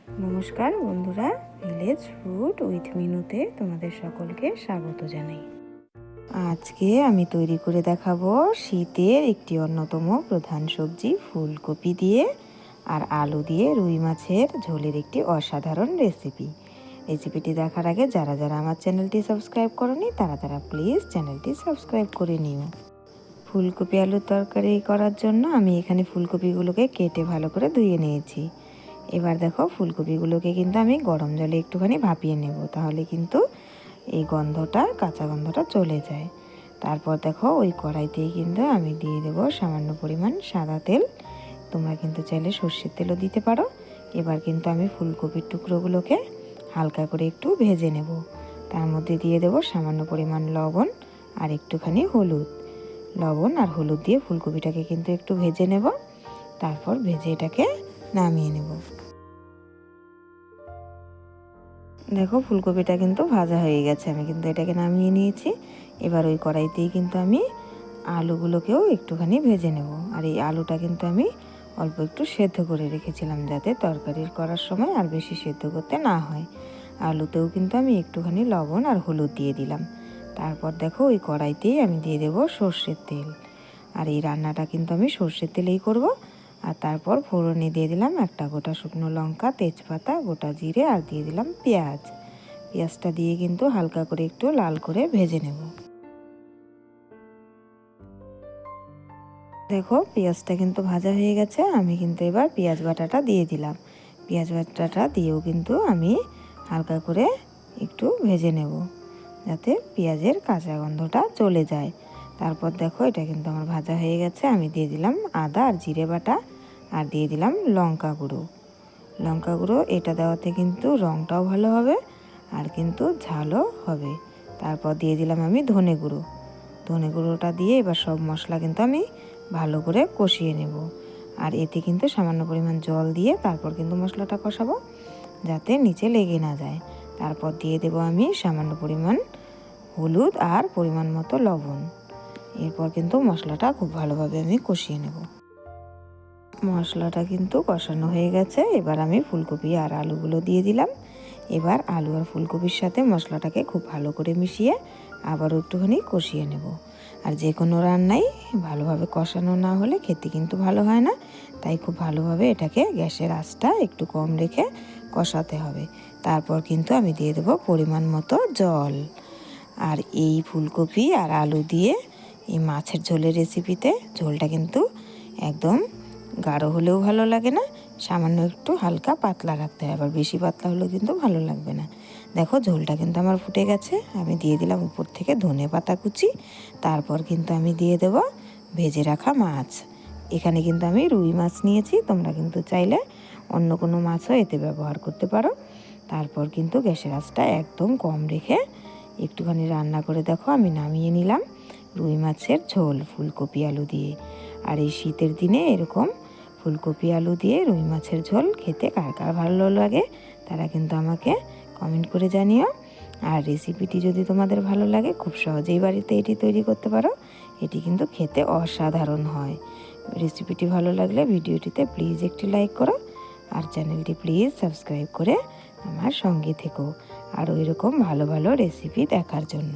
নমস্কার বন্ধুরা, village food with মিনুতে তোমাদের সকলকে স্বাগত জানাই। আজকে আমি তৈরি করে দেখাবো শীতের একটি অন্যতম প্রধান সবজি ফুলকপি দিয়ে আর আলু দিয়ে রুই মাছের ঝোলের একটি অসাধারণ রেসিপিটি দেখার আগে যারা যারা আমার চ্যানেলটি সাবস্ক্রাইব করনি তারা প্লিজ চ্যানেলটি সাবস্ক্রাইব করে নিও। ফুলকপি আলুর তরকারি করার জন্য আমি এখানে ফুলকপিগুলোকে কেটে ভালো করে ধুয়ে নিয়েছি। এবার দেখো ফুলকপিগুলোকে কিন্তু আমি গরম জলে একটুখানি ভাপিয়ে নেব, তাহলে কিন্তু এই কাঁচা গন্ধটা চলে যায়। তারপর দেখো ওই কড়াইতেই কিন্তু আমি দিয়ে দেবো সামান্য পরিমাণ সাদা তেল। তোমরা কিন্তু চাইলে সর্ষের তেলও দিতে পারো। এবার কিন্তু আমি ফুলকপির টুকরোগুলোকে হালকা করে একটু ভেজে নেব। তার মধ্যে দিয়ে দেবো সামান্য পরিমাণ লবণ আর একটুখানি হলুদ। লবণ আর হলুদ দিয়ে ফুলকপিটাকে কিন্তু একটু ভেজে নেব, তারপর ভেজে এটাকে নামিয়ে নেব। দেখো ফুলকপিটা কিন্তু ভাজা হয়ে গেছে, আমি কিন্তু এটাকে নামিয়ে নিয়েছি। এবার ওই কড়াইতেই কিন্তু আমি আলুগুলোকেও একটুখানি ভেজে নেব। আর এই আলুটা কিন্তু আমি অল্প একটু সেদ্ধ করে রেখেছিলাম, যাতে তরকারির করার সময় আর বেশি সেদ্ধ করতে না হয়। আলুতেও কিন্তু আমি একটুখানি লবণ আর হলুদ দিয়ে দিলাম। তারপর দেখো ওই কড়াইতেই আমি দিয়ে দেবো সর্ষের তেল। আর এই রান্নাটা কিন্তু আমি সর্ষের তেলেই করব। আর তারপর ফোড়নে দিয়ে দিলাম একটা গোটা শুকনো লঙ্কা, তেজপাতা, গোটা জিরে আর দিয়ে দিলাম পেঁয়াজটা দিয়ে কিন্তু হালকা করে একটু লাল করে ভেজে নেব। দেখো পেঁয়াজটা কিন্তু ভাজা হয়ে গেছে, আমি কিন্তু এবার পেঁয়াজ বাটাটা দিয়ে দিলাম। পেঁয়াজ বাটাটা দিয়েও কিন্তু আমি হালকা করে একটু ভেজে নেব, যাতে পেঁয়াজের কাঁচা গন্ধটা চলে যায়। তারপর দেখো এটা কিন্তু আমার ভাজা হয়ে গেছে, আমি দিয়ে দিলাম আদা আর জিরে বাটা আর দিয়ে দিলাম লঙ্কা গুঁড়ো। এটা দেওয়াতে কিন্তু রঙটাও ভালো হবে আর কিন্তু ঝালও হবে। তারপর দিয়ে দিলাম আমি ধনে গুঁড়োটা দিয়ে এবার সব মশলা কিন্তু আমি ভালো করে কষিয়ে নেব। আর এতে কিন্তু সামান্য পরিমাণ জল দিয়ে তারপর কিন্তু মশলাটা কষাবো, যাতে নিচে লেগে না যায়। তারপর দিয়ে দেব আমি সামান্য পরিমাণ হলুদ আর পরিমাণ মতো লবণ। এরপর কিন্তু মশলাটা খুব ভালোভাবে আমি কষিয়ে নেব। মশলাটা কিন্তু কষানো হয়ে গেছে, এবার আমি ফুলকপি আর আলুগুলো দিয়ে দিলাম। এবার আলু আর ফুলকপির সাথে মশলাটাকে খুব ভালো করে মিশিয়ে আবারও একটুখানি কষিয়ে নেব। আর যে কোনো রান্নাই ভালোভাবে কষানো না হলে খেতে কিন্তু ভালো হয় না, তাই খুব ভালোভাবে এটাকে গ্যাসের আঁচটা একটু কম রেখে কষাতে হবে। তারপর কিন্তু আমি দিয়ে দেবো পরিমাণ মতো জল। আর এই ফুলকপি আর আলু দিয়ে এই মাছের ঝোলের রেসিপিতে ঝোলটা কিন্তু একদম গাঢ় হলেও ভালো লাগে না, সামান্য একটু হালকা পাতলা রাখতে হয়, আবার বেশি পাতলা হলেও কিন্তু ভালো লাগবে না। দেখো ঝোলটা কিন্তু আমার ফুটে গেছে, আমি দিয়ে দিলাম উপর থেকে ধনে পাতা কুচি। তারপর কিন্তু আমি দিয়ে দেব ভেজে রাখা মাছ। এখানে কিন্তু আমি রুই মাছ নিয়েছি, তোমরা কিন্তু চাইলে অন্য কোনো মাছও এতে ব্যবহার করতে পারো। তারপর কিন্তু গ্যাসের আঁচটা একদম কম রেখে একটুখানি রান্না করে দেখো আমি নামিয়ে নিলাম রুই মাছের ঝোল ফুলকপি আলু দিয়ে। আর এই শীতের দিনে এরকম ফুলকপি আলু দিয়ে রুই মাছের ঝোল খেতে কার কার ভালো লাগে তারা কিন্তু আমাকে কমেন্ট করে জানিও। আর রেসিপিটি যদি তোমাদের ভালো লাগে খুব সহজেই বাড়িতে এটি তৈরি করতে পারো, এটি কিন্তু খেতে অসাধারণ হয়। রেসিপিটি ভালো লাগলে ভিডিওটিতে প্লিজ একটি লাইক করো আর চ্যানেলটি প্লিজ সাবস্ক্রাইব করে আমার সঙ্গে থেকো আরও এরকম ভালো ভালো রেসিপি দেখার জন্য।